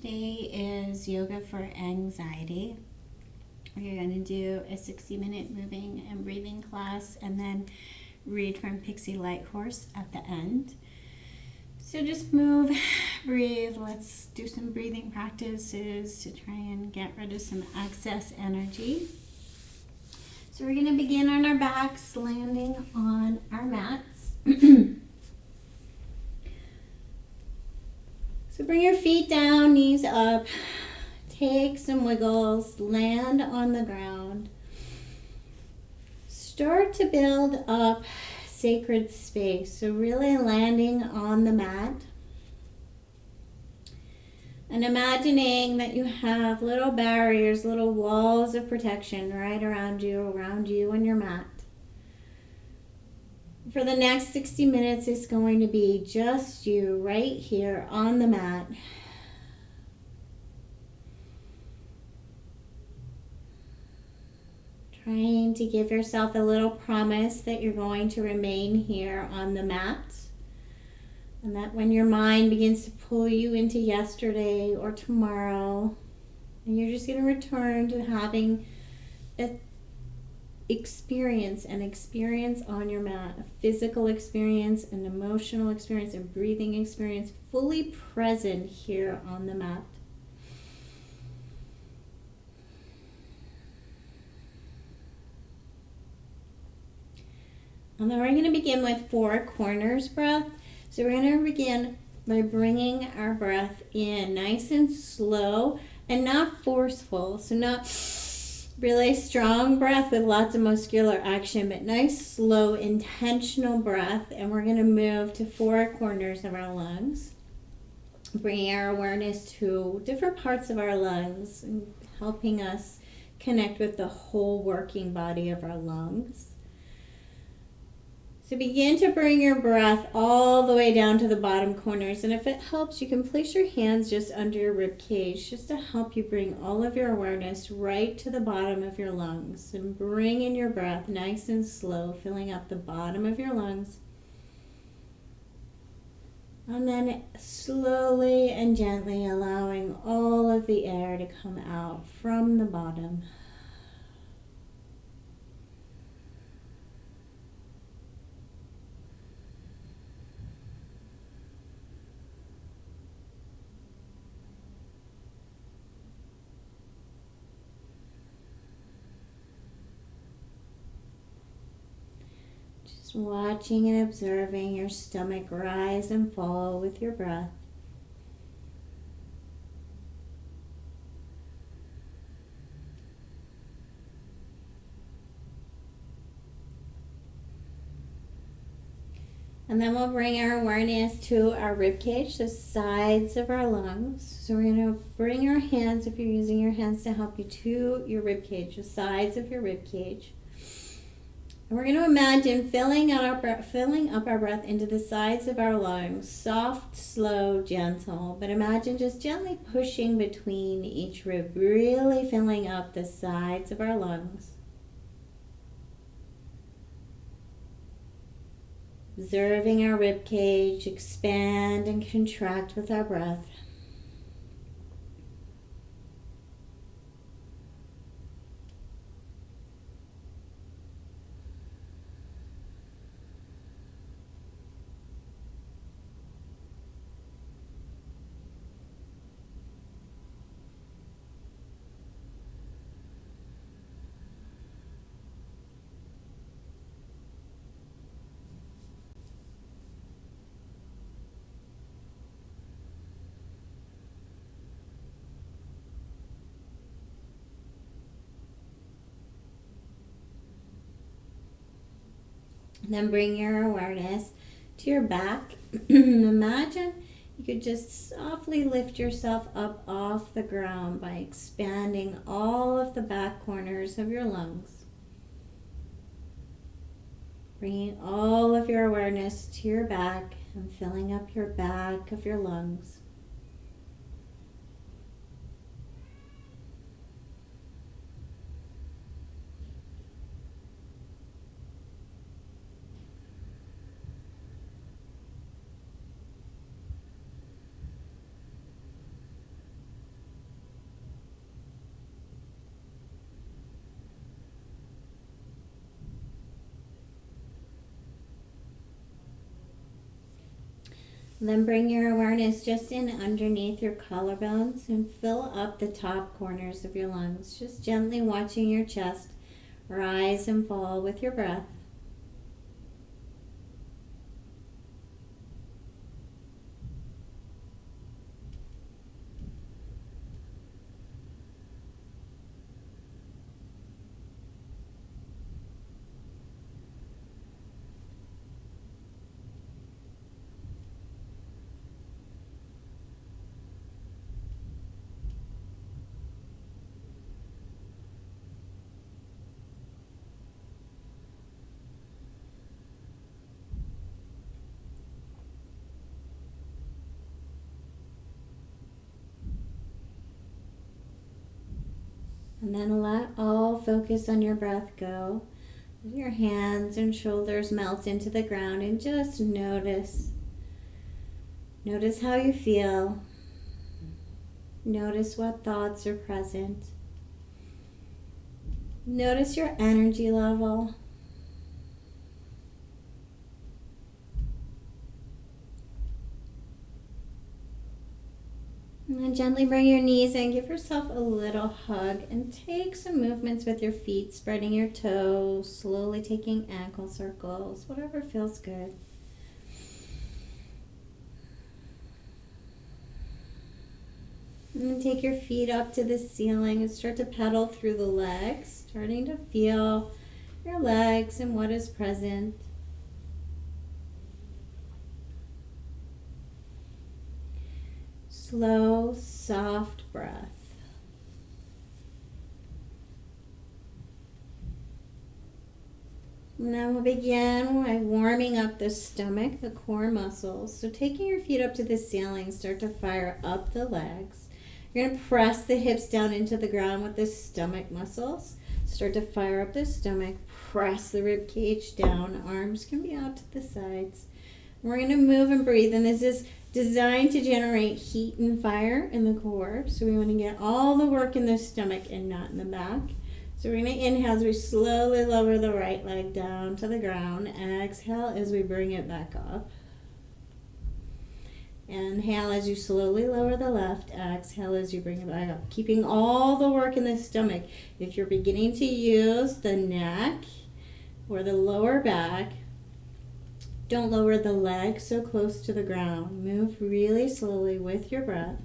today is yoga for anxiety. We're going to do a 60-minute moving and breathing class and then read from Pixie Light Horse at the end. So just move, breathe. Let's do some breathing practices to try and get rid of some excess energy. So we're going to begin on our backs, landing on our mats. So bring your feet down, knees up. Take some wiggles, land on the ground. Start to build up sacred space. So really landing on the mat. And imagining that you have little barriers, little walls of protection right around you and your mat. For the next 60 minutes, it's going to be just you right here on the mat. Trying to give yourself a little promise that you're going to remain here on the mat. And that when your mind begins to pull you into yesterday or tomorrow, and you're just going to return to having an experience on your mat, a physical experience, an emotional experience, a breathing experience, fully present here on the mat. And then we're going to begin with 4 corners breath. So we're going to begin by bringing our breath in nice and slow and not forceful. So not really strong breath with lots of muscular action, but nice, slow, intentional breath. And we're going to move to 4 corners of our lungs, bringing our awareness to different parts of our lungs and helping us connect with the whole working body of our lungs. So begin to bring your breath all the way down to the bottom corners. And if it helps, you can place your hands just under your rib cage just to help you bring all of your awareness right to the bottom of your lungs. And bring in your breath nice and slow, filling up the bottom of your lungs. And then slowly and gently allowing all of the air to come out from the bottom. Watching and observing your stomach rise and fall with your breath. And then we'll bring our awareness to our rib cage, the sides of our lungs. So we're going to bring our hands, if you're using your hands to help you, to your rib cage, the sides of your rib cage. And we're going to imagine filling up our breath into the sides of our lungs, soft, slow, gentle. But imagine just gently pushing between each rib, really filling up the sides of our lungs. Observing our rib cage expand and contract with our breath. Then bring your awareness to your back. Imagine you could just softly lift yourself up off the ground by expanding all of the back corners of your lungs. Bringing all of your awareness to your back and filling up your back of your lungs. Then bring your awareness just in underneath your collarbones and fill up the top corners of your lungs, just gently watching your chest rise and fall with your breath. And then let all focus on your breath go. Let your hands and shoulders melt into the ground and just notice. Notice how you feel. Notice what thoughts are present. Notice your energy level. And then gently bring your knees in, give yourself a little hug, and take some movements with your feet, spreading your toes, slowly taking ankle circles, whatever feels good. And then take your feet up to the ceiling and start to pedal through the legs, starting to feel your legs and what is present. Slow, soft breath. And then we'll begin by warming up the stomach, the core muscles. So taking your feet up to the ceiling, start to fire up the legs. You're going to press the hips down into the ground with the stomach muscles. Start to fire up the stomach, press the rib cage down. Arms can be out to the sides. And we're going to move and breathe, and this is designed to generate heat and fire in the core. So we want to get all the work in the stomach and not in the back. So we're going to inhale as we slowly lower the right leg down to the ground. Exhale as we bring it back up. Inhale as you slowly lower the left. Exhale as you bring it back up. Keeping all the work in the stomach. If you're beginning to use the neck or the lower back, don't lower the legs so close to the ground. Move really slowly with your breath.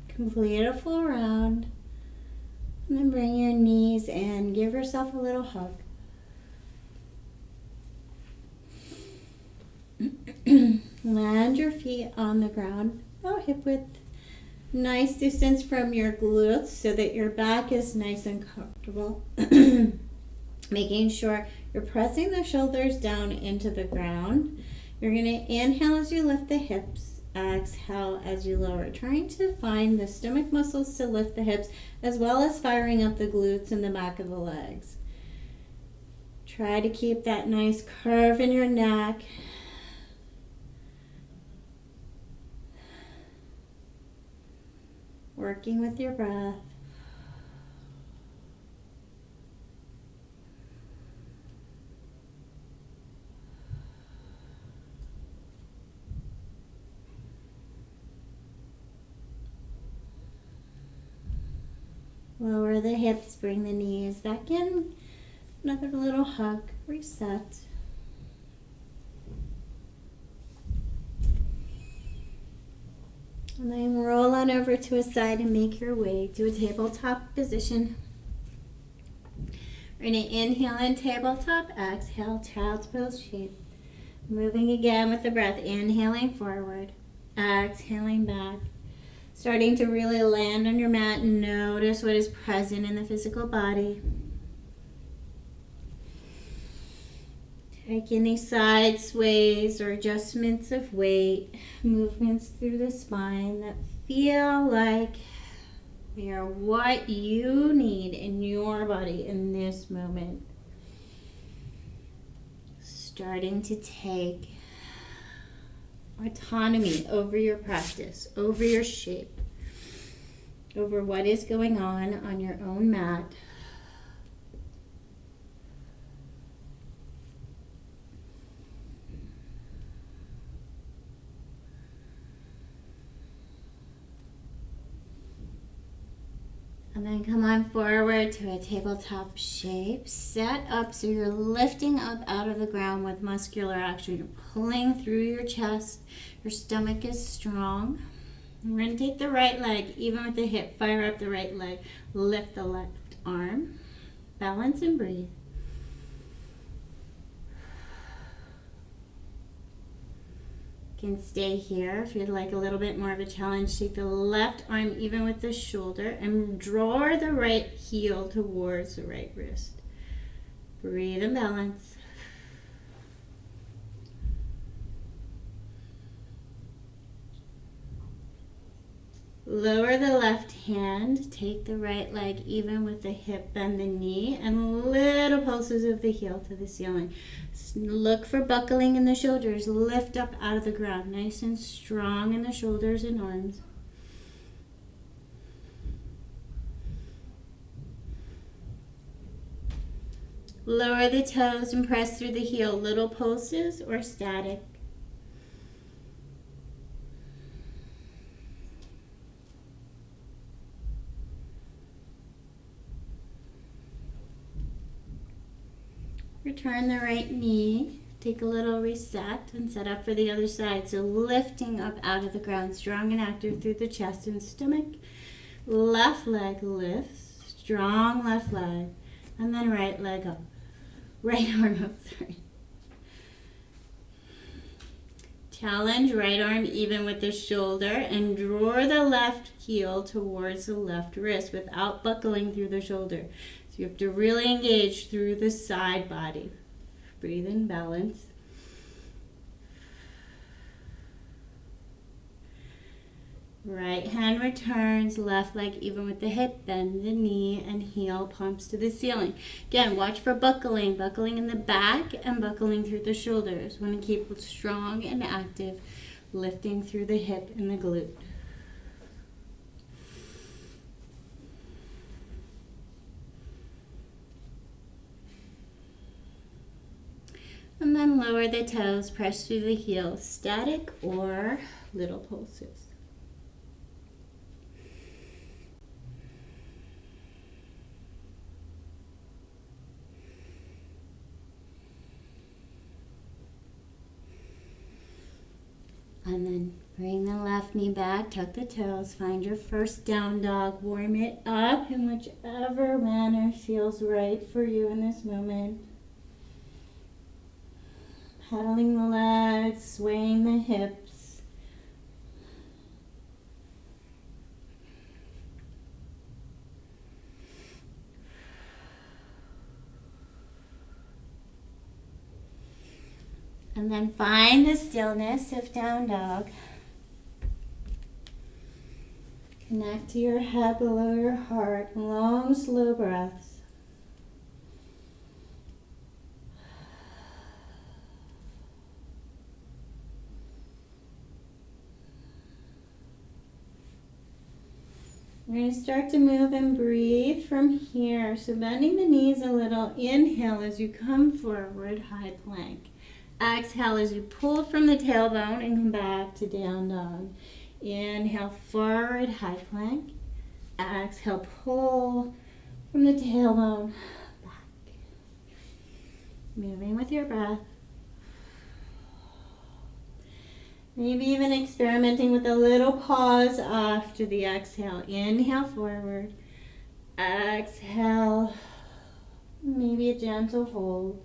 Complete a full round, and then bring your knees in. Give yourself a little hug. Land your feet on the ground, about hip width. Nice distance from your glutes so that your back is nice and comfortable. Making sure you're pressing the shoulders down into the ground. You're going to inhale as you lift the hips. Exhale as you lower. Trying to find the stomach muscles to lift the hips as well as firing up the glutes and the back of the legs. Try to keep that nice curve in your neck. Working with your breath. Lower the hips, bring the knees back in. Another little hug, reset. And then roll on over to a side and make your way to a tabletop position. We're going to inhale in tabletop, exhale, child's pose shape. Moving again with the breath, inhaling forward, exhaling back. Starting to really land on your mat and notice what is present in the physical body. Take any side sways or adjustments of weight, movements through the spine that feel like They are what you need in your body in this moment. Starting to take autonomy over your practice, over your shape, over what is going on your own mat. And then come on forward to a tabletop shape. Set up so you're lifting up out of the ground with muscular action. You're pulling through your chest. Your stomach is strong. We're going to take the right leg, even with the hip. Fire up the right leg. Lift the left arm. Balance and breathe. You can stay here. If you'd like a little bit more of a challenge, take the left arm even with the shoulder and draw the right heel towards the right wrist. Breathe and balance. Lower the left hand, take the right leg even with the hip, bend the knee, and little pulses of the heel to the ceiling. Look for buckling in the shoulders, lift up out of the ground, nice and strong in the shoulders and arms. Lower the toes and press through the heel, little pulses or static. Return the right knee, take a little reset and set up for the other side. So lifting up out of the ground, strong and active through the chest and stomach. Left leg lifts, strong left leg, and then right leg up. Right arm up, sorry. Challenge right arm even with the shoulder and draw the left heel towards the left wrist without buckling through the shoulder. So you have to really engage through the side body. Breathe in, balance. Right hand returns, left leg even with the hip, bend the knee and heel palms to the ceiling. Again, watch for buckling in the back and buckling through the shoulders. Want to keep it strong and active, lifting through the hip and the glute. And then lower the toes, press through the heels, static or little pulses. And then bring the left knee back, tuck the toes, find your first down dog, warm it up in whichever manner feels right for you in this moment. Pedaling the legs, swaying the hips. And then find the stillness of down dog. Connect to your head below your heart. Long, slow breaths. We're going to start to move and breathe from here. So bending the knees a little. Inhale as you come forward, high plank. Exhale as you pull from the tailbone and come back to down dog. Inhale, forward, high plank. Exhale, pull from the tailbone back. Moving with your breath. Maybe even experimenting with a little pause after the exhale. Inhale forward. Exhale. Maybe a gentle hold.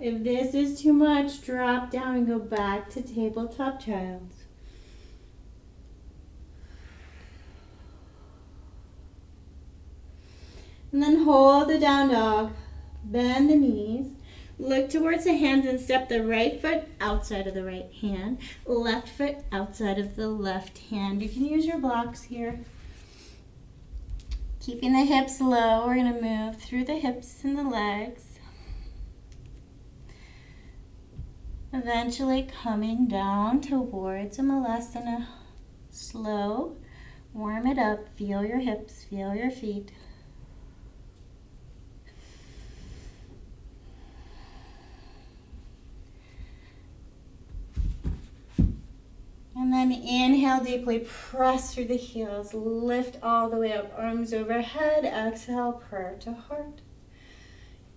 If this is too much, drop down and go back to tabletop child's. And then hold the down dog. Bend the knees. Look towards the hands and step the right foot outside of the right hand, left foot outside of the left hand. You can use your blocks here. Keeping the hips low, we're going to move through the hips and the legs. Eventually coming down towards a molestina. Slow, warm it up, feel your hips, feel your feet. And then inhale deeply, press through the heels, lift all the way up, arms overhead, exhale, prayer to heart.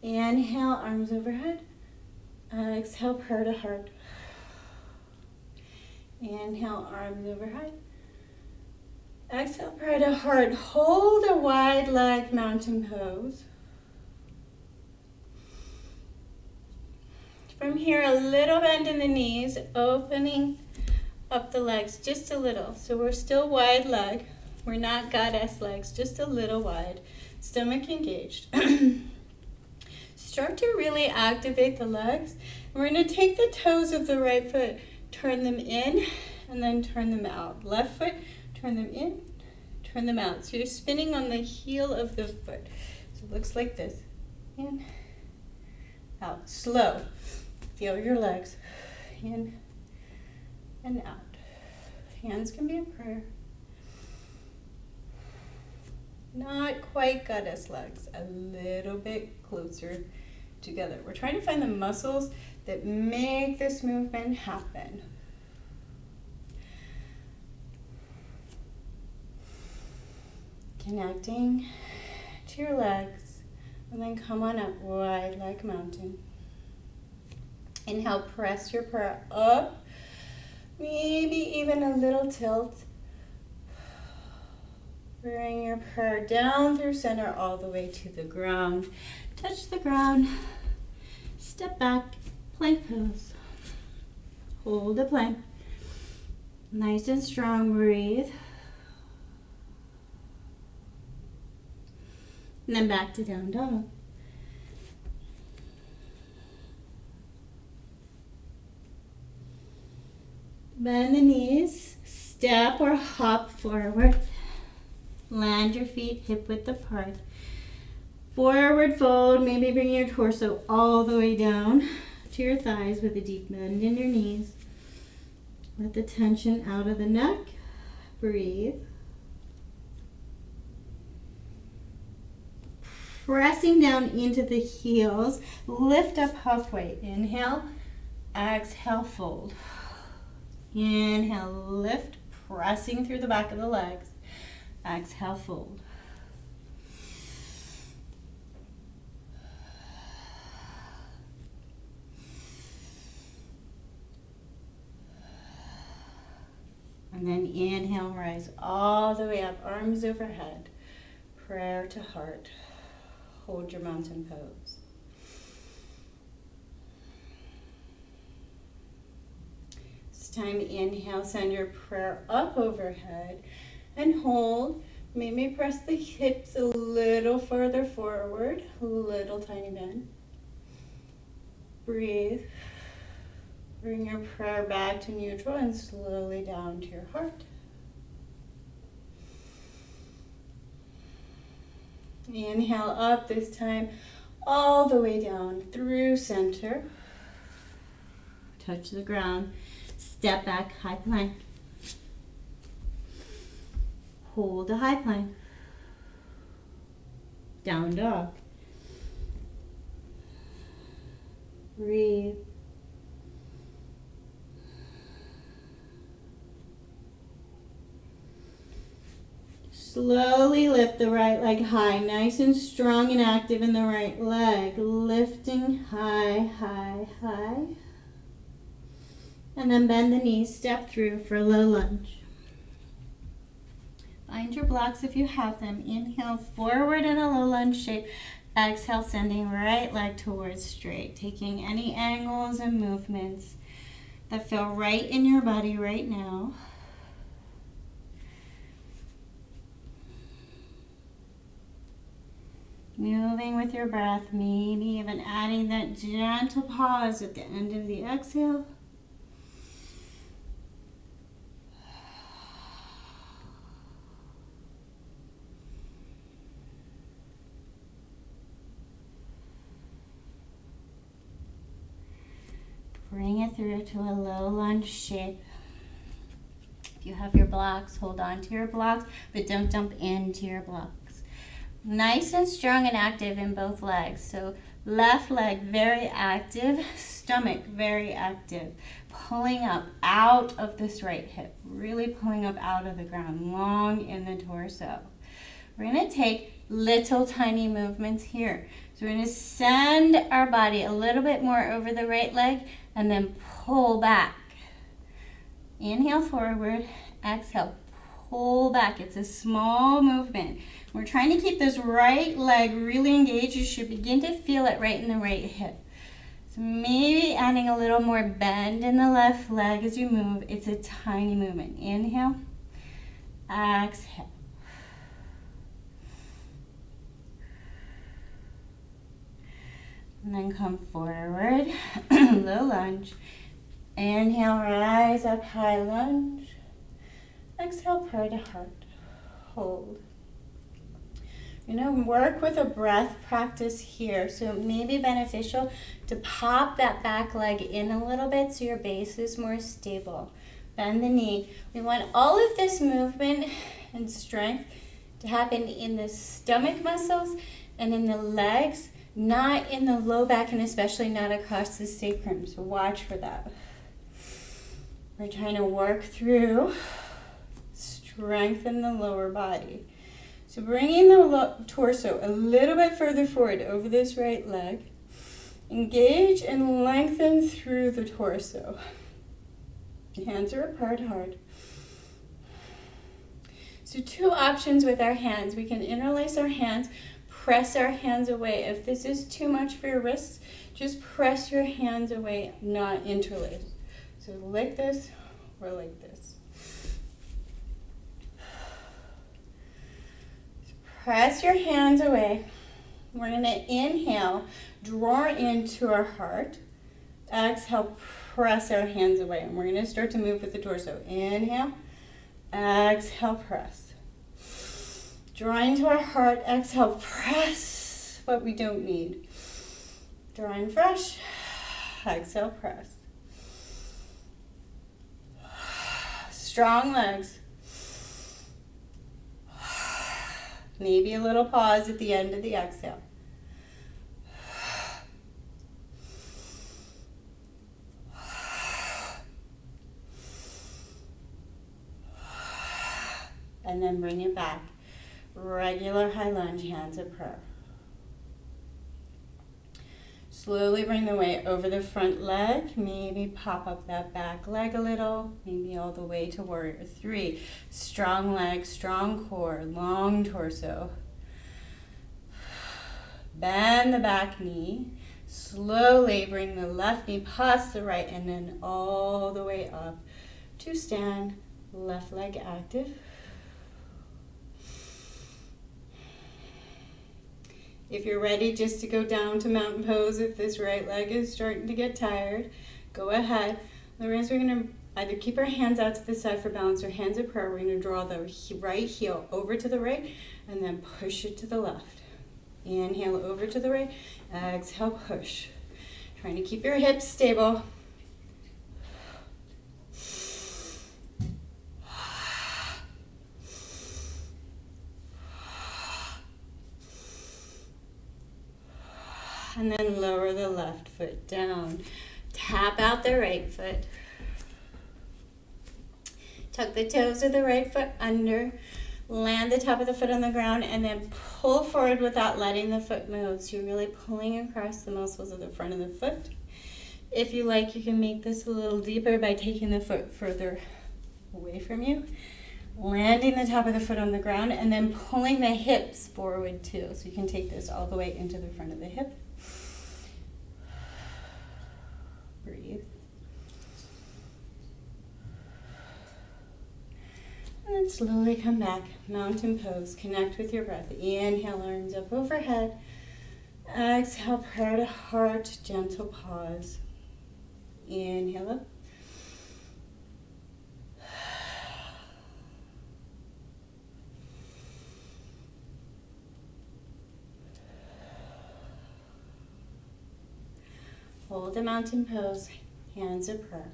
Inhale, arms overhead, exhale, prayer to heart. Inhale, arms overhead, exhale, prayer to heart. Hold a wide leg mountain pose. From here, a little bend in the knees, opening up the legs just a little. So we're still wide leg. We're not goddess legs, just a little wide. Stomach engaged. Start to really activate the legs. And we're going to take the toes of the right foot, turn them in, and then turn them out. Left foot, turn them in, turn them out. So you're spinning on the heel of the foot. So it looks like this. In, out. Slow. Feel your legs. In and out. Hands can be a prayer. Not quite goddess legs, a little bit closer together. We're trying to find the muscles that make this movement happen. Connecting to your legs, and then come on up, wide like mountain. Inhale, press your prayer up. Maybe even a little tilt. Bring your prayer down through center all the way to the ground. Touch the ground. Step back, plank pose. Hold the plank. Nice and strong, breathe. And then back to down dog. Bend the knees, step or hop forward. Land your feet hip width apart. Forward fold, maybe bring your torso all the way down to your thighs with a deep bend in your knees. Let the tension out of the neck. Breathe. Pressing down into the heels, lift up halfway. Inhale, exhale, fold. Inhale, lift, pressing through the back of the legs. Exhale, fold. And then inhale, rise all the way up, arms overhead. Prayer to heart. Hold your mountain pose. This time, inhale, send your prayer up overhead and hold. Maybe press the hips a little further forward, a little tiny bend. Breathe. Bring your prayer back to neutral and slowly down to your heart. Inhale up, this time all the way down through center. Touch the ground. Step back, high plank. Hold a high plank. Down dog. Breathe. Slowly lift the right leg high, nice and strong and active in the right leg. Lifting high, high, high. And then bend the knees, step through for a low lunge. Find your blocks if you have them. Inhale forward in a low lunge shape. Exhale, sending right leg towards straight. Taking any angles and movements that feel right in your body right now. Moving with your breath, maybe even adding that gentle pause at the end of the exhale. Bring it through to a low lunge shape. If you have your blocks, hold on to your blocks, but don't jump into your blocks. Nice and strong and active in both legs. So left leg very active, stomach very active. Pulling up out of this right hip, really pulling up out of the ground, long in the torso. We're going to take little tiny movements here. So we're going to send our body a little bit more over the right leg and then pull back. Inhale forward, exhale, pull back. It's a small movement. We're trying to keep this right leg really engaged. You should begin to feel it right in the right hip. So maybe adding a little more bend in the left leg as you move. It's a tiny movement. Inhale, exhale. And then come forward, low lunge. Inhale, rise up, high lunge. Exhale, purr to heart. Hold. You're going to work with a breath practice here, so it may be beneficial to pop that back leg in a little bit so your base is more stable. Bend the knee. We want all of this movement and strength to happen in the stomach muscles and in the legs, not in the low back and especially not across the sacrum. So watch for that. We're trying to work through, strengthen the lower body. So bringing the torso a little bit further forward over this right leg. Engage and lengthen through the torso. Hands are apart hard. So two options with our hands. We can interlace our hands, press our hands away. If this is too much for your wrists, just press your hands away, not interlace. So like this or like this. So press your hands away. We're going to inhale, draw into our heart. Exhale, press our hands away. And we're going to start to move with the torso. Inhale, exhale, press. Draw into our heart. Exhale, press what we don't need. Draw in fresh. Exhale, press. Strong legs. Maybe a little pause at the end of the exhale. And then bring it back. Regular high lunge, hands at prayer. Slowly bring the weight over the front leg. Maybe pop up that back leg a little. Maybe all the way to warrior three. Strong legs, strong core, long torso. Bend the back knee. Slowly bring the left knee past the right and then all the way up to stand. Left leg active. If you're ready just to go down to mountain pose, if this right leg is starting to get tired, go ahead. Otherwise, we're going to either keep our hands out to the side for balance or hands at prayer. We're going to draw the right heel over to the right and then push it to the left. Inhale over to the right, exhale, push. Trying to keep your hips stable. And then lower the left foot down. Tap out the right foot. Tuck the toes of the right foot under. Land the top of the foot on the ground and then pull forward without letting the foot move. So you're really pulling across the muscles of the front of the foot. If you like, you can make this a little deeper by taking the foot further away from you. Landing the top of the foot on the ground and then pulling the hips forward too. So you can take this all the way into the front of the hip. Breathe. And then And slowly come back, mountain pose. Connect with your breath. Inhale, arms up overhead. Exhale, prayer to heart, gentle pause. Inhale up. Hold the mountain pose, hands of prayer.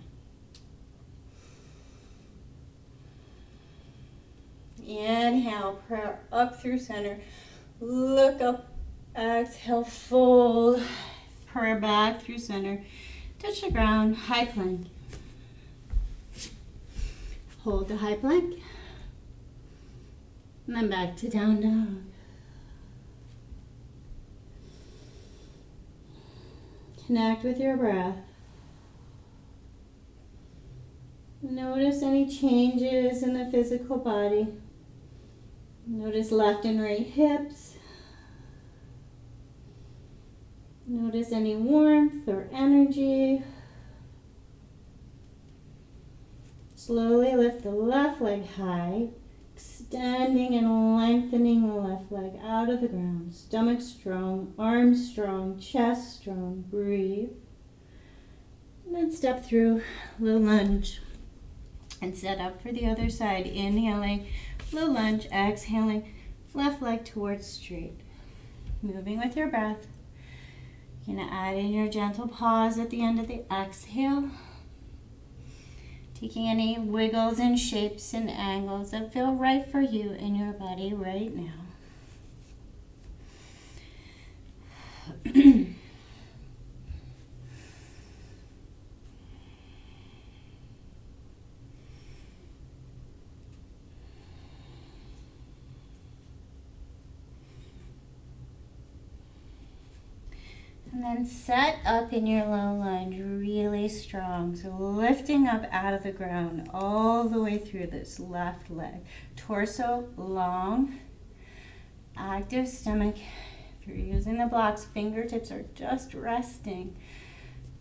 Inhale, prayer up through center. Look up, exhale, fold. Prayer back through center. Touch the ground, high plank. Hold the high plank. And then back to down dog. Connect with your breath. Notice any changes in the physical body. Notice left and right hips. Notice any warmth or energy. Slowly lift the left leg high, extending and lengthening the left leg out of the ground. Stomach strong, arms strong, chest strong. Breathe. And then step through low lunge and set up for the other side. Inhaling, low lunge, exhaling, left leg towards straight. Moving with your breath. You're going to add in your gentle pause at the end of the exhale. Taking any wiggles and shapes and angles that feel right for you in your body right now. And then set up in your low lunge really strong. So lifting up out of the ground all the way through this left leg. Torso long, active stomach. If you're using the blocks, fingertips are just resting.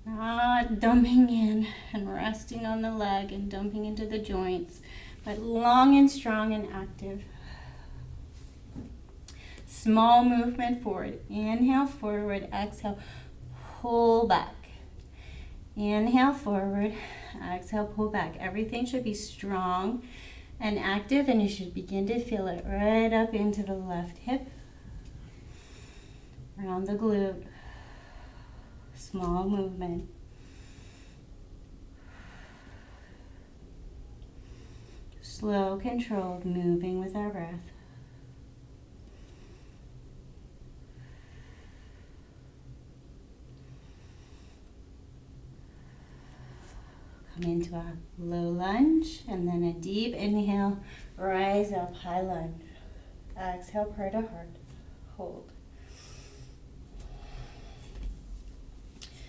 Not dumping in and resting on the leg and dumping into the joints, but long and strong and active. Small movement forward. Inhale, forward, exhale, pull back. Inhale, forward, exhale, pull back. Everything should be strong and active, and you should begin to feel it right up into the left hip, around the glute. Small movement. Slow, controlled, moving with our breath. Come into a low lunge and then a deep inhale, rise up, high lunge. Exhale, prayer to heart. Hold.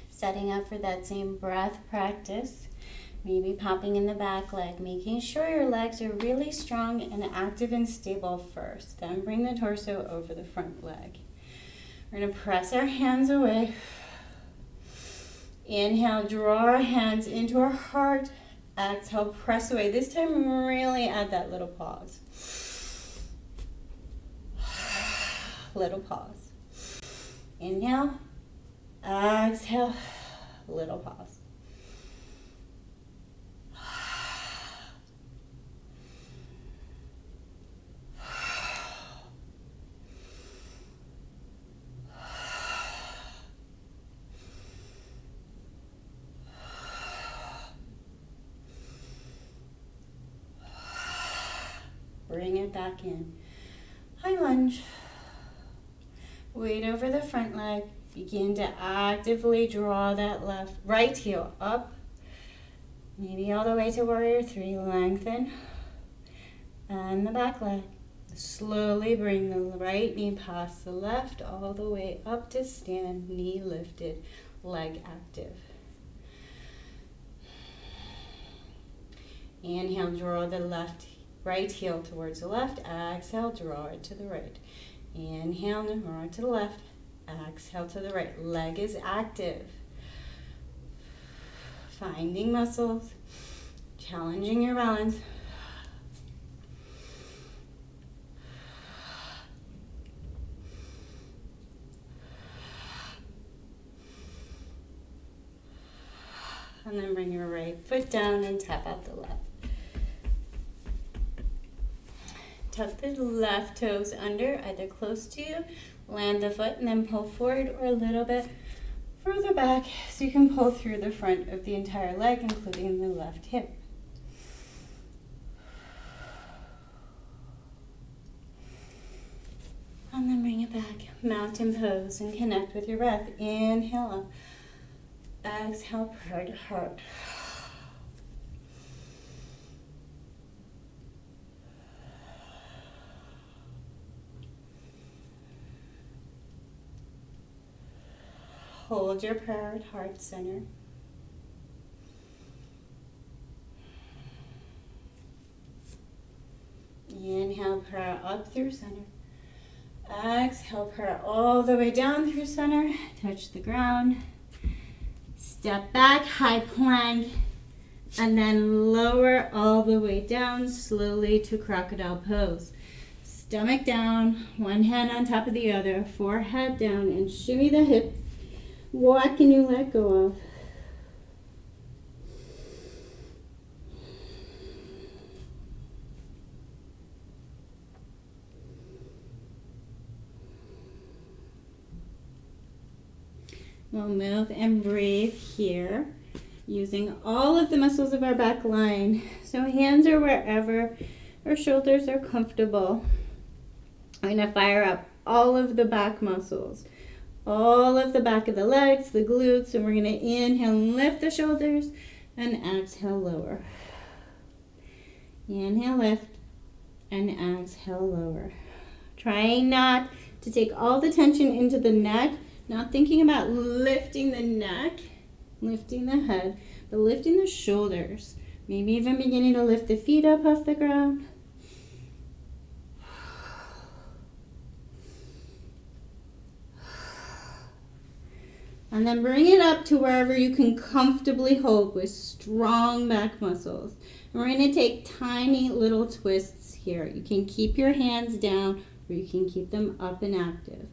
Setting up for that same breath practice, maybe popping in the back leg, making sure your legs are really strong and active and stable first. Then bring the torso over the front leg. We're going to press our hands away. Inhale, draw our hands into our heart. Exhale, press away. This time, really add that little pause. Little pause. Inhale. Exhale. Little pause. Bring it back in. High lunge. Weight over the front leg. Begin to actively draw that right heel up. Maybe all the way to warrior three. Lengthen. And the back leg. Slowly bring the right knee past the left all the way up to stand. Knee lifted. Leg active. Inhale, draw the right heel towards the left. Exhale, draw it to the right. Inhale, draw it to the left. Exhale to the right. Leg is active. Finding muscles. Challenging your balance. And then bring your right foot down and tap out the left. Tuck the left toes under, either close to you, land the foot, and then pull forward or a little bit further back so you can pull through the front of the entire leg, including the left hip. And then bring it back, mountain pose, and connect with your breath. Inhale up, exhale, heart to heart. Hold your prayer at heart center. Inhale, prayer up through center. Exhale, prayer all the way down through center. Touch the ground. Step back, high plank. And then lower all the way down slowly to crocodile pose. Stomach down, one hand on top of the other, forehead down, and shimmy the hips. What can you let go of? We'll move and breathe here, using all of the muscles of our back line. So hands are wherever our shoulders are comfortable. I'm going to fire up all of the back muscles. All of the back of the legs, the glutes, and we're going to inhale and lift the shoulders and exhale, lower. Inhale, lift, and exhale, lower. Trying not to take all the tension into the neck, not thinking about lifting the neck, lifting the head, but lifting the shoulders. Maybe even beginning to lift the feet up off the ground. And then bring it up to wherever you can comfortably hold with strong back muscles. And we're going to take tiny little twists here. You can keep your hands down or you can keep them up and active.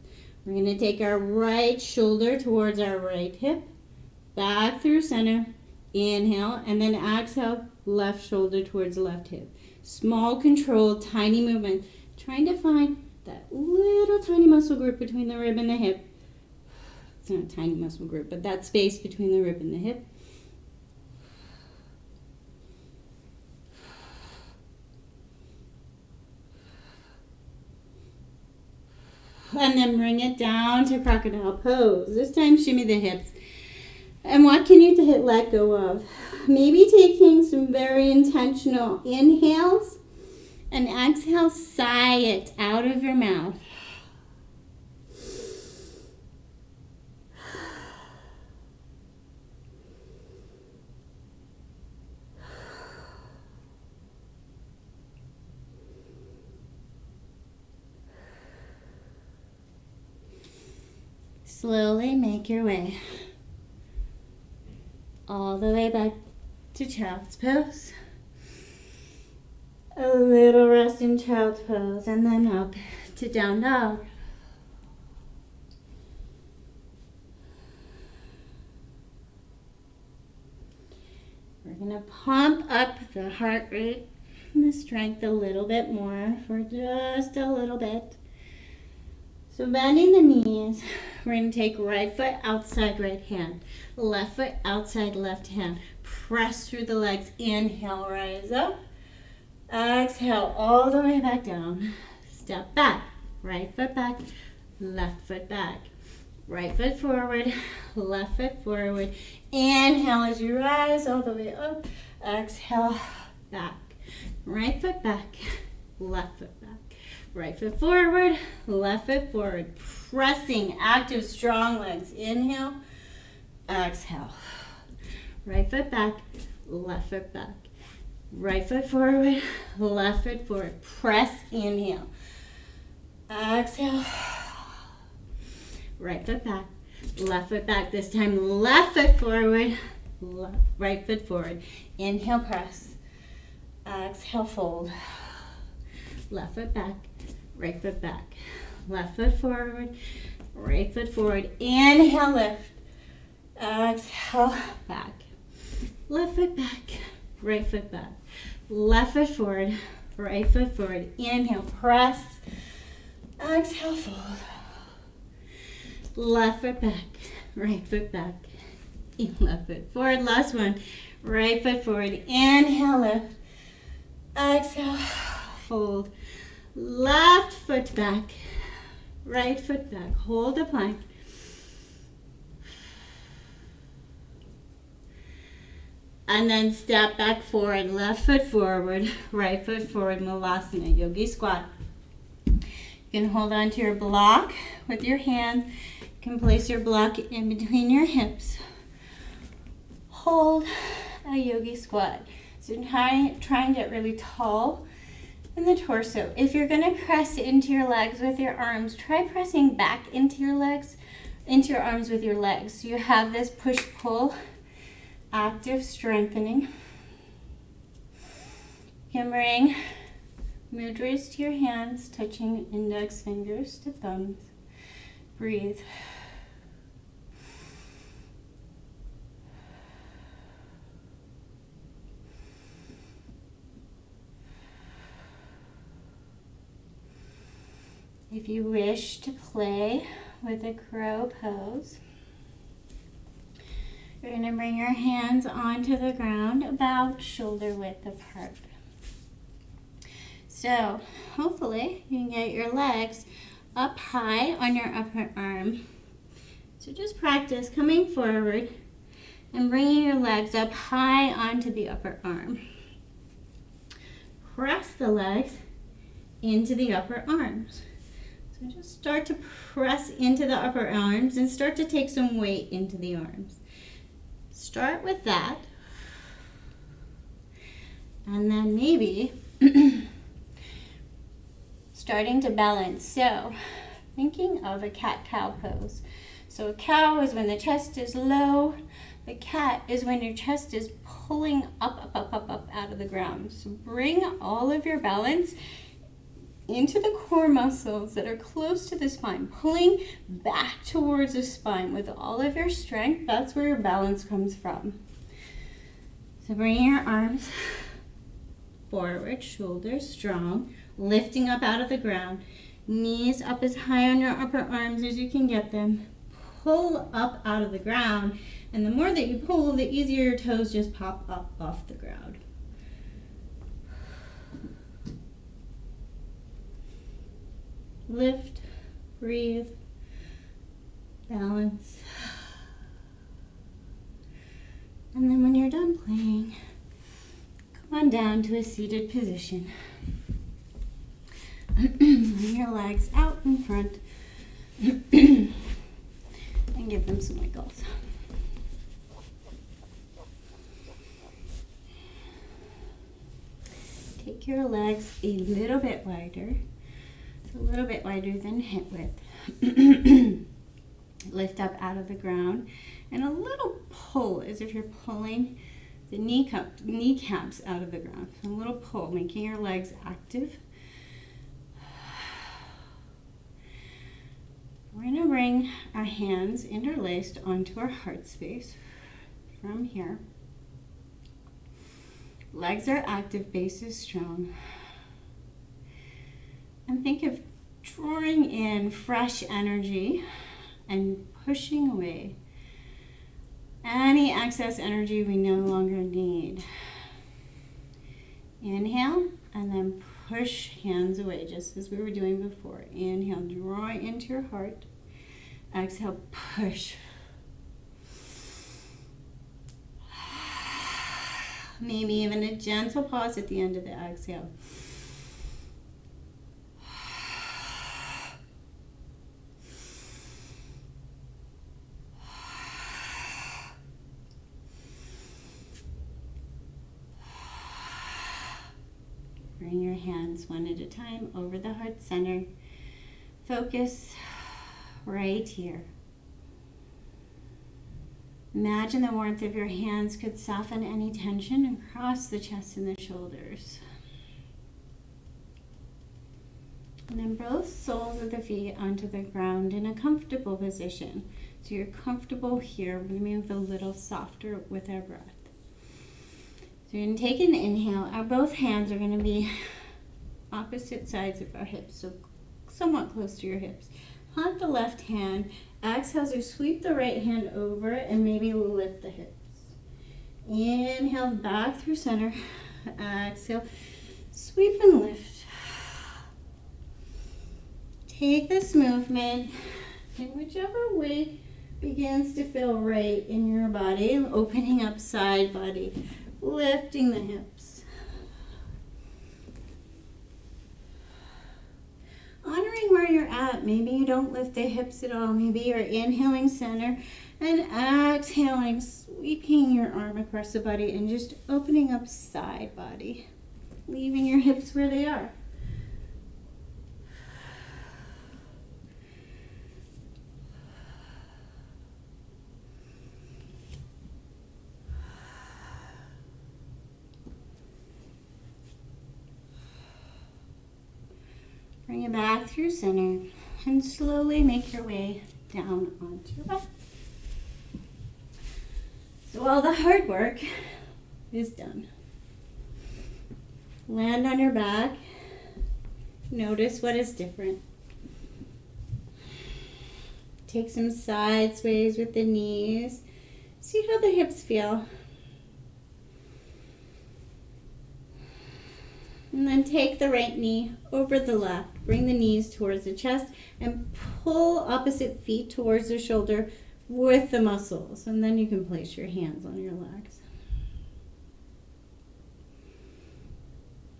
We're going to take our right shoulder towards our right hip, back through center, inhale, and then exhale, left shoulder towards left hip. Small, controlled, tiny movement, trying to find that little tiny muscle group between the rib and the hip. It's not a tiny muscle group, but that space between the rib and the hip. And then bring it down to crocodile pose. This time, shimmy the hips. And what can you let go of? Maybe taking some very intentional inhales and exhale, sigh it out of your mouth. Slowly make your way all the way back to child's pose. A little rest in child's pose and then up to down dog. We're going to pump up the heart rate and the strength a little bit more for just a little bit. So bending the knees, we're going to take right foot outside right hand, left foot outside left hand. Press through the legs. Inhale, rise up. Exhale, all the way back down. Step back. Right foot back, left foot back. Right foot forward, left foot forward. Inhale as you rise all the way up. Exhale, back. Right foot back, left foot back. Right foot forward, left foot forward. Pressing, active, strong legs. Inhale, exhale. Right foot back, left foot back. Right foot forward, left foot forward. Press, inhale. Exhale. Right foot back, left foot back. This time, left foot forward, right foot forward. Inhale, press. Exhale, fold. Left foot back, right foot back. Left foot forward, right foot forward. Inhale, lift. Exhale, back. left foot back, right foot back, left foot forward, right foot forward. Inhale, press, exhale, fold. Left foot back, right foot back, left foot forward. Last one, right foot forward. Inhale, lift, exhale, fold. Left foot back, right foot back. Hold the plank. And then step back forward, left foot forward, right foot forward, Malasana, yogi squat. You can hold on to your block with your hands. You can place your block in between your hips. Hold a yogi squat. So try and get really tall in the torso. If you're gonna press into your legs with your arms, try pressing back into your legs, into your arms with your legs. So you have this push-pull, active strengthening. You can bring mudras to your hands, touching index fingers to thumbs. Breathe. If you wish to play with a crow pose, you're going to bring your hands onto the ground about shoulder width apart. So hopefully you can get your legs up high on your upper arm. So just practice coming forward and bringing your legs up high onto the upper arm. Press the legs into the upper arms. So just start to press into the upper arms and start to take some weight into the arms. Start with that. And then maybe starting to balance. So thinking of a cat-cow pose. So a cow is when the chest is low. The cat is when your chest is pulling up out of the ground. So bring all of your balance into the core muscles that are close to the spine, pulling back towards the spine with all of your strength. That's where your balance comes from. So bring your arms forward, shoulders strong, lifting up out of the ground, knees up as high on your upper arms as you can get them. Pull up out of the ground, and the more that you pull, the easier your toes just pop up off the ground. Lift, breathe, balance. And then when you're done playing, come on down to a seated position. Bring your legs out in front and give them some wiggles. Take your legs a little bit wider. A little bit wider than hip width. Lift up out of the ground and a little pull as if you're pulling the kneecaps out of the ground. So a little pull, making your legs active. We're going to bring our hands interlaced onto our heart space from here. Legs are active, base is strong. And think of drawing in fresh energy and pushing away any excess energy we no longer need. Inhale, and then push hands away, just as we were doing before. Inhale, draw into your heart. Exhale, push. Maybe even a gentle pause at the end of the exhale. Bring your hands one at a time over the heart center. Focus right here. Imagine the warmth of your hands could soften any tension across the chest and the shoulders. And then both soles of the feet onto the ground in a comfortable position. So you're comfortable here. We move a little softer with our breath. So you're going to take an inhale. Our both hands are going to be opposite sides of our hips, so somewhat close to your hips. Hug the left hand. Exhale, so sweep the right hand over and maybe lift the hips. Inhale back through center. Exhale, sweep and lift. Take this movement in whichever way begins to feel right in your body, opening up side body, lifting the hips. Honoring where you're at. Maybe you don't lift the hips at all. Maybe you're inhaling center and exhaling, sweeping your arm across the body and just opening up side body, leaving your hips where they are. Bring it back through center and slowly make your way down onto your back. So all the hard work is done. Land on your back. Notice what is different. Take some side sways with the knees. See how the hips feel. And then take the right knee over the left. Bring the knees towards the chest and pull opposite feet towards the shoulder with the muscles. And then you can place your hands on your legs.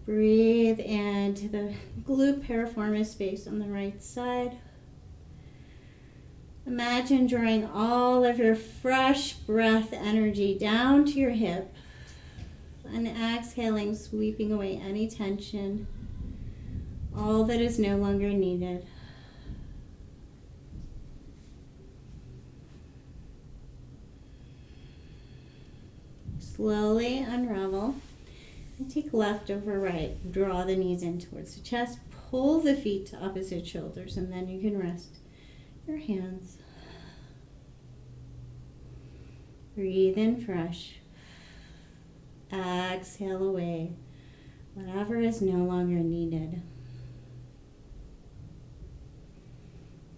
Breathe into the glute piriformis space on the right side. Imagine drawing all of your fresh breath energy down to your hip. And exhaling, sweeping away any tension, all that is no longer needed. Slowly unravel and take left over right. Draw the knees in towards the chest, pull the feet to opposite shoulders, and then you can rest your hands. Breathe in fresh. Exhale away whatever is no longer needed.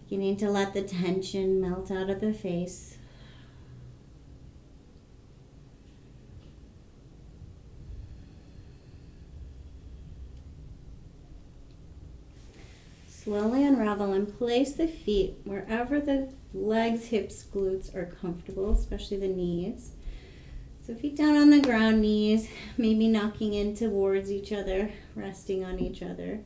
Beginning to let the tension melt out of the face. Slowly unravel and place the feet wherever the legs, hips, glutes are comfortable, especially the knees. So feet down on the ground, knees maybe knocking in towards each other, resting on each other.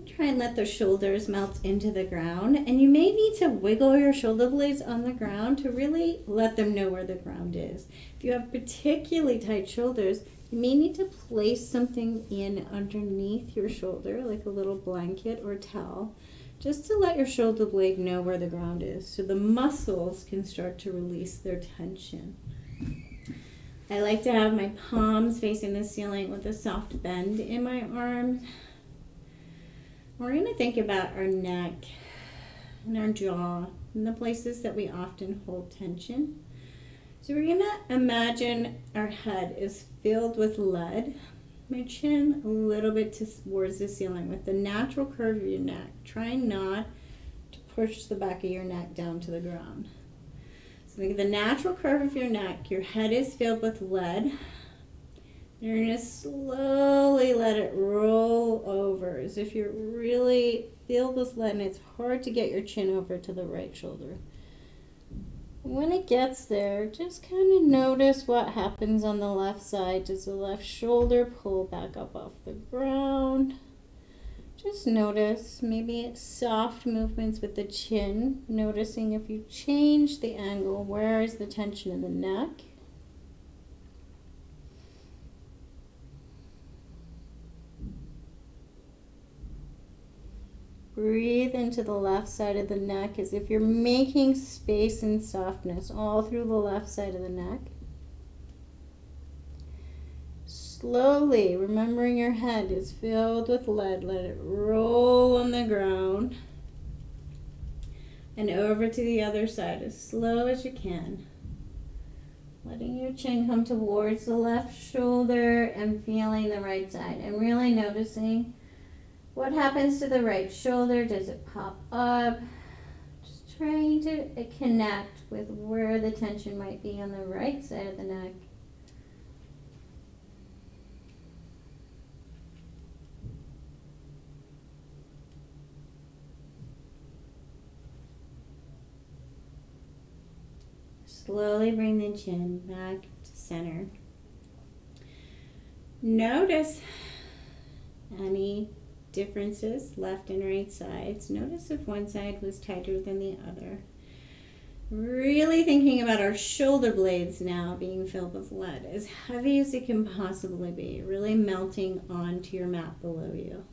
Try and let the shoulders melt into the ground. And you may need to wiggle your shoulder blades on the ground to really let them know where the ground is. If you have particularly tight shoulders, you may need to place something in underneath your shoulder, like a little blanket or towel, just to let your shoulder blade know where the ground is so the muscles can start to release their tension. I like to have my palms facing the ceiling with a soft bend in my arms. We're going to think about our neck and our jaw and the places that we often hold tension. So we're going to imagine our head is filled with lead. My chin a little bit towards the ceiling with the natural curve of your neck. Try not to push the back of your neck down to the ground. So think of the natural curve of your neck. Your head is filled with lead. You're going to slowly let it roll over as if you're really filled with lead and it's hard to get your chin over to the right shoulder. When it gets there, just kind of notice what happens on the left side. Does the left shoulder pull back up off the ground? Just notice maybe soft movements with the chin, noticing if you change the angle, where is the tension in the neck? Breathe into the left side of the neck as if you're making space and softness all through the left side of the neck. Slowly, remembering your head is filled with lead, let it roll on the ground and over to the other side as slow as you can. letting your chin come towards the left shoulder and feeling the right side and really noticing what happens to the right shoulder. Does it pop up? Just trying to connect with where the tension might be on the right side of the neck. Slowly bring the chin back to center. Notice any differences, left and right sides. Notice if one side was tighter than the other. Really thinking about our shoulder blades now being filled with lead, as heavy as it can possibly be, really melting onto your mat below you.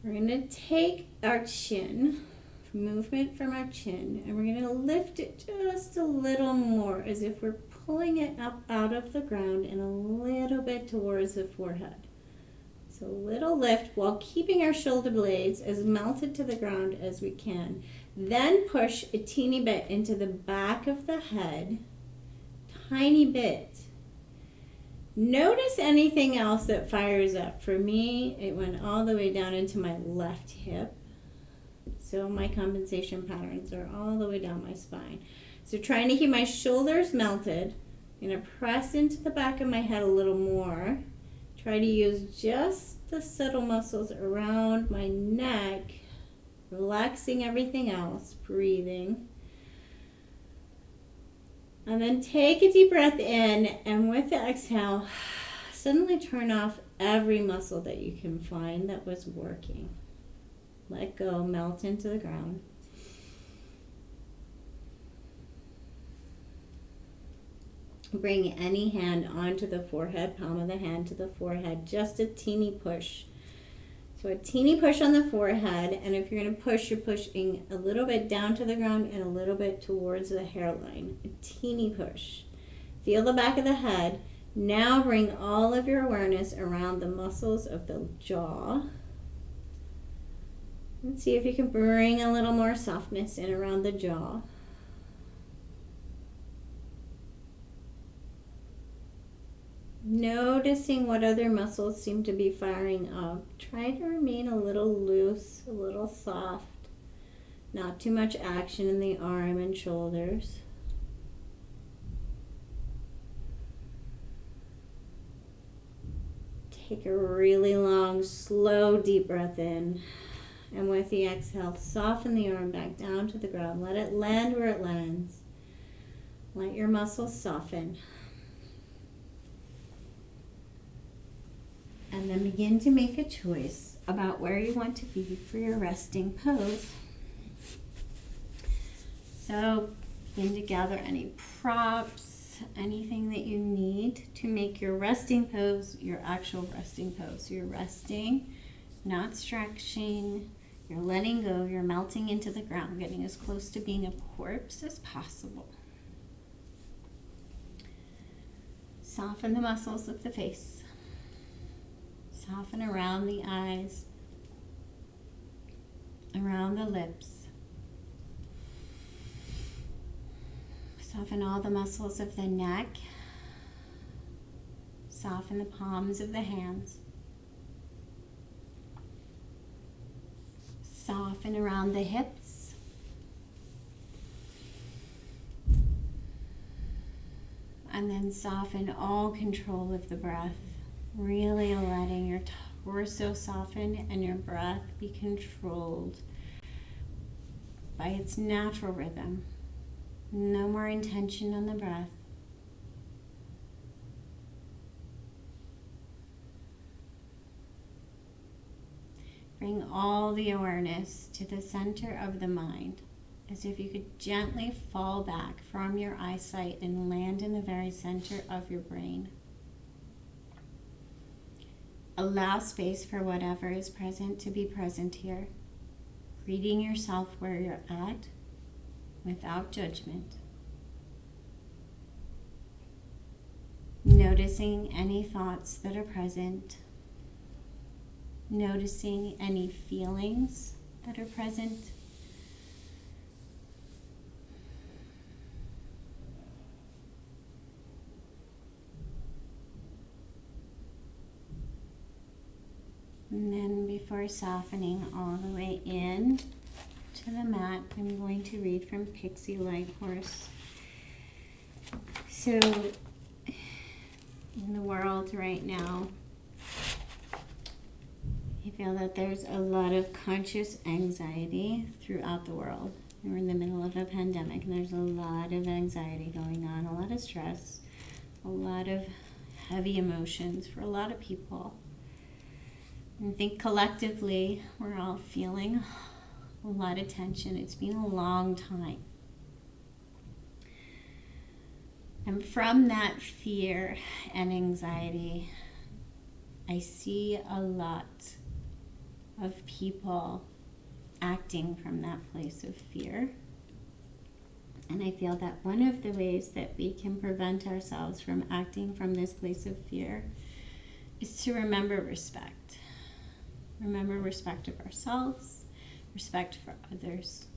We're going to take our chin, movement from our chin, and we're going to lift it just a little more as if we're pulling it up out of the ground and a little bit towards the forehead. So a little lift while keeping our shoulder blades as melted to the ground as we can. Then push a teeny bit into the back of the head, tiny bit. Notice anything else that fires up. For me, it went all the way down into my left hip. So my compensation patterns are all the way down my spine. So trying to keep my shoulders melted. I'm going to press into the back of my head a little more. Try to use just the subtle muscles around my neck, relaxing everything else, breathing. And then take a deep breath in, and with the exhale, suddenly turn off every muscle that you can find that was working. Let go, melt into the ground. Bring any hand onto the forehead, palm of the hand to the forehead, just a teeny push. So a teeny push on the forehead, and if you're going to push, you're pushing a little bit down to the ground and a little bit towards the hairline. A teeny push. Feel the back of the head. Now bring all of your awareness around the muscles of the jaw. Let's see if you can bring a little more softness in around the jaw. Noticing what other muscles seem to be firing up. Try to remain a little loose, a little soft. Not too much action in the arm and shoulders. Take a really long, slow, deep breath in. And with the exhale, soften the arm back down to the ground. Let it land where it lands. Let your muscles soften. And then begin to make a choice about where you want to be for your resting pose. So begin to gather any props, anything that you need to make your resting pose your actual resting pose. You're resting, not stretching, you're letting go, you're melting into the ground, getting as close to being a corpse as possible. Soften the muscles of the face. Soften around the eyes, around the lips. Soften all the muscles of the neck. Soften the palms of the hands. Soften around the hips. And then soften all control of the breath. Really letting your torso soften and your breath be controlled by its natural rhythm. No more intention on the breath. Bring all the awareness to the center of the mind, as if you could gently fall back from your eyesight and land in the very center of your brain. Allow space for whatever is present to be present here, greeting yourself where you're at without judgment. Noticing any thoughts that are present, noticing any feelings that are present. before softening all the way in to the mat, I'm going to read from Pixie Light Horse. So, in the world right now, I feel that there's a lot of conscious anxiety throughout the world. We're in the middle of a pandemic, and there's a lot of anxiety going on, a lot of stress, a lot of heavy emotions for a lot of people. And I think collectively, we're all feeling a lot of tension. It's been a long time. And from that fear and anxiety, I see a lot of people acting from that place of fear. And I feel that one of the ways that we can prevent ourselves from acting from this place of fear is to remember respect. Remember respect of ourselves, respect for others.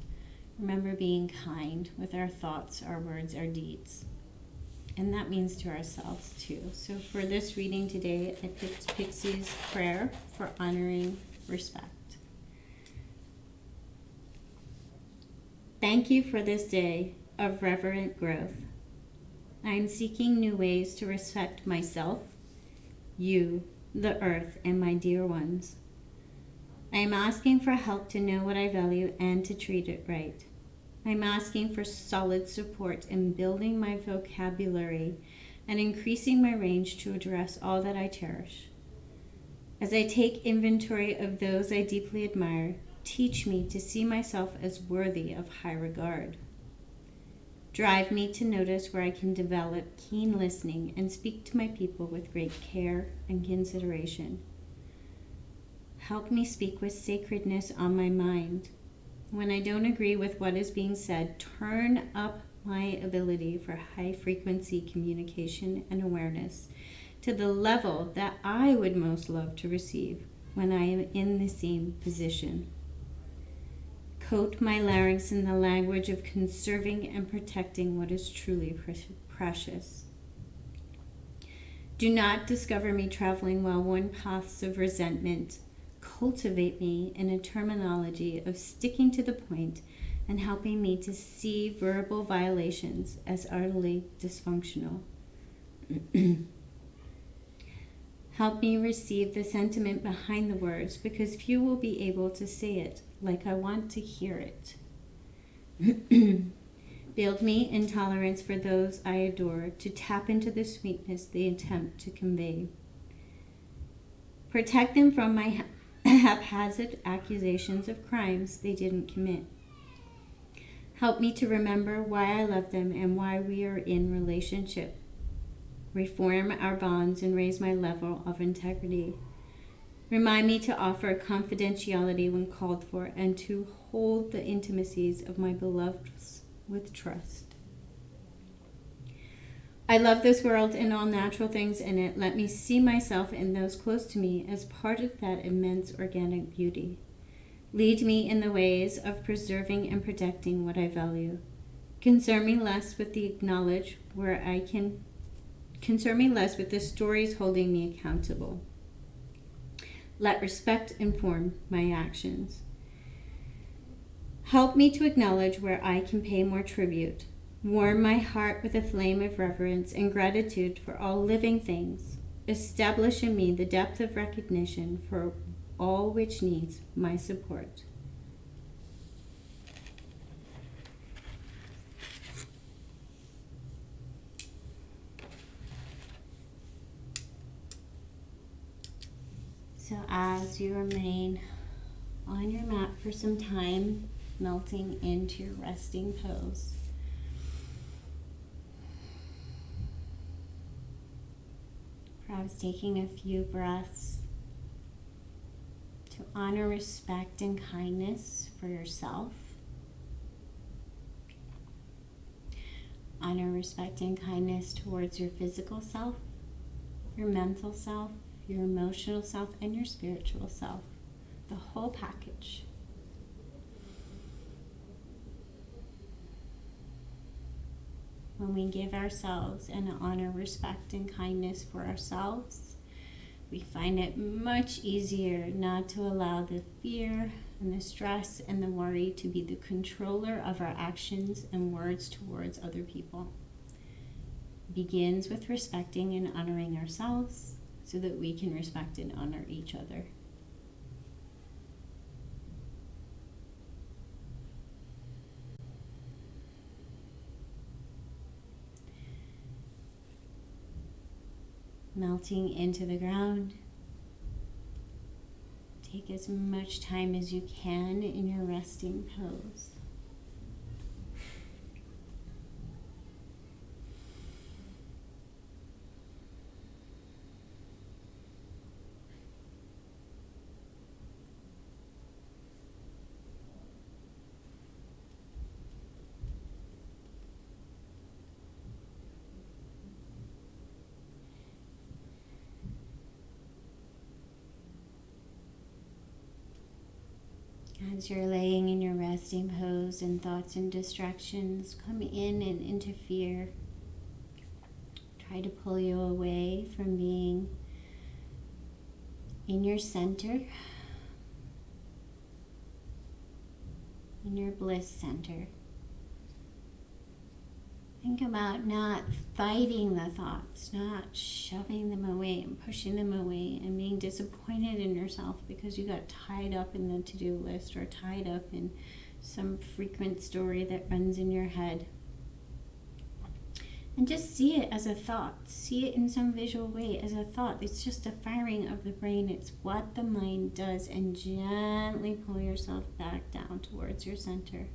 Remember being kind with our thoughts, our words, our deeds. And that means to ourselves too. So for this reading today, I picked Pixie's prayer for honoring respect. Thank you for this day of reverent growth. I am seeking new ways to respect myself, you, the earth, and my dear ones. I am asking for help to know what I value and to treat it right. I'm asking for solid support in building my vocabulary and increasing my range to address all that I cherish. As I take inventory of those I deeply admire, teach me to see myself as worthy of high regard. Drive me to notice where I can develop keen listening and speak to my people with great care and consideration. Help me speak with sacredness on my mind. When I don't agree with what is being said, turn up my ability for high-frequency communication and awareness to the level that I would most love to receive when I am in the same position. Coat my larynx in the language of conserving and protecting what is truly precious. Do not discover me traveling well-worn paths of resentment. Cultivate me in a terminology of sticking to the point and helping me to see verbal violations as utterly dysfunctional. Help me receive the sentiment behind the words, because few will be able to say it like I want to hear it. Build me in tolerance for those I adore, to tap into the sweetness they attempt to convey. Protect them from my haphazard accusations of crimes they didn't commit. Help me to remember why I love them and why we are in relationship. Reform our bonds and raise my level of integrity. Remind me to offer confidentiality when called for and to hold the intimacies of my beloveds with trust. I love this world and all natural things in it. Let me see myself and those close to me as part of that immense organic beauty. Lead me in the ways of preserving and protecting what I value. Concern me less with the stories holding me accountable. Let respect inform my actions. Help me to acknowledge where I can pay more tribute. Warm my heart with a flame of reverence and gratitude for all living things. Establish in me the depth of recognition for all which needs my support. So as you remain on your mat for some time, melting into your resting pose, perhaps taking a few breaths to honor respect and kindness for yourself. Honor respect and kindness towards your physical self, your mental self, your emotional self, and your spiritual self. The whole package. When we give ourselves and honor respect and kindness for ourselves, we find it much easier not to allow the fear and the stress and the worry to be the controller of our actions and words towards other people. It begins with respecting and honoring ourselves so that we can respect and honor each other. Melting into the ground. Take as much time as you can in your resting pose. As you're laying in your resting pose and thoughts and distractions come in and interfere, try to pull you away from being in your center, in your bliss center. Think about not fighting the thoughts, not shoving them away and pushing them away and being disappointed in yourself because you got tied up in the to-do list or tied up in some frequent story that runs in your head. And just see it as a thought. See it in some visual way as a thought. It's just a firing of the brain. It's what the mind does. And gently pull yourself back down towards your center.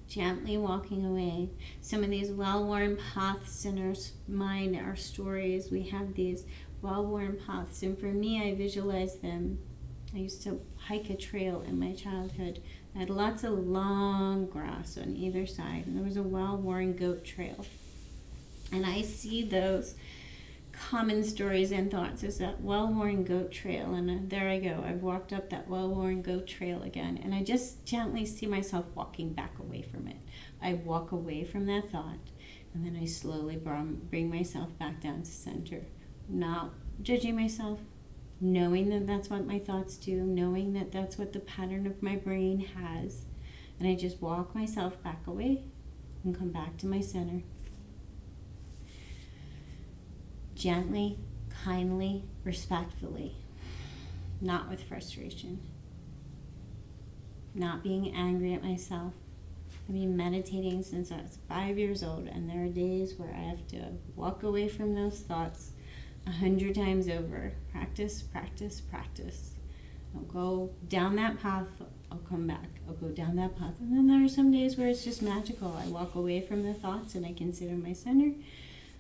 Gently walking away. Some of these well-worn paths in our mind, our stories, we have these well-worn paths. And for me, I visualize them. I used to hike a trail in my childhood. I had lots of long grass on either side. And there was a well-worn goat trail. And I see those common stories and thoughts as that well-worn goat trail, and there I go. I've walked up that well-worn goat trail again, and I just gently see myself walking back away from it. I walk away from that thought, and then I slowly bring myself back down to center, not judging myself, knowing that that's what my thoughts do, knowing that that's what the pattern of my brain has, and I just walk myself back away and come back to my center. Gently, kindly, respectfully, not with frustration, not being angry at myself. I've been meditating since I was 5 years old, and there are days where I have to walk away from those thoughts 100 times over. Practice, practice, practice. I'll go down that path, I'll come back. I'll go down that path. And then there are some days where it's just magical. I walk away from the thoughts and I consider my center.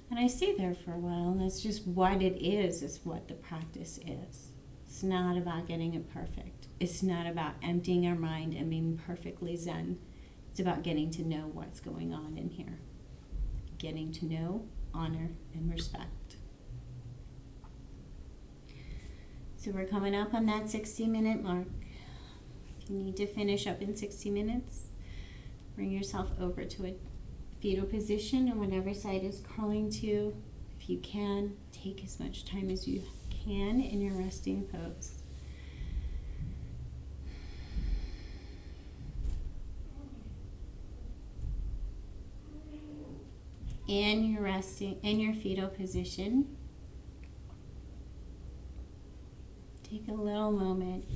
And I stay there for a while, and that's just what it is what the practice is. It's not about getting it perfect. It's not about emptying our mind and being perfectly zen. It's about getting to know what's going on in here. Getting to know, honor, and respect. So we're coming up on that 60-minute mark. If you need to finish up in 60 minutes, bring yourself over to a fetal position on whatever side is curling to. If you can, take as much time as you can in your resting pose. In your fetal position, take a little moment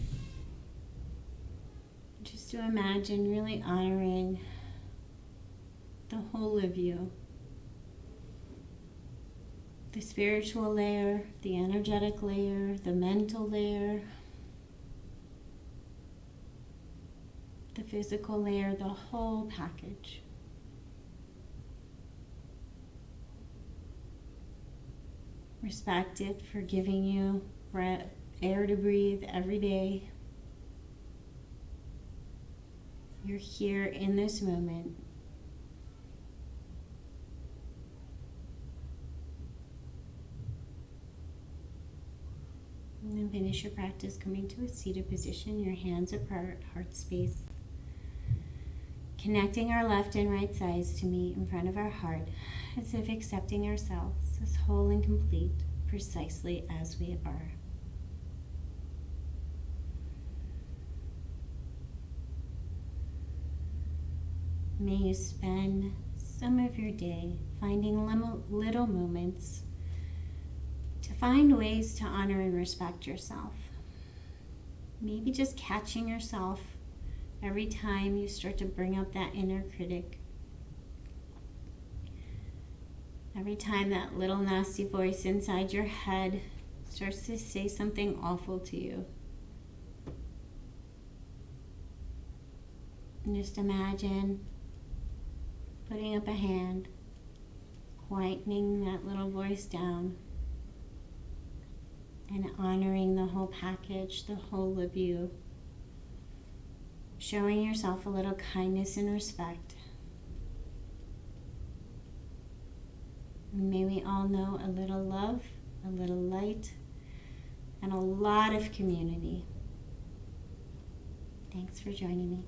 just to imagine really honoring the whole of you. The spiritual layer, the energetic layer, the mental layer, the physical layer, the whole package. Respect it for giving you air to breathe every day. You're here in this moment. And then finish your practice coming to a seated position, your hands apart, heart space. Connecting our left and right sides to meet in front of our heart, as if accepting ourselves as whole and complete, precisely as we are. May you spend some of your day finding little moments to find ways to honor and respect yourself. Maybe just catching yourself every time you start to bring up that inner critic. Every time that little nasty voice inside your head starts to say something awful to you. And just imagine putting up a hand, quietening that little voice down, and honoring the whole package, the whole of you. Showing yourself a little kindness and respect. May we all know a little love, a little light, and a lot of community. Thanks for joining me.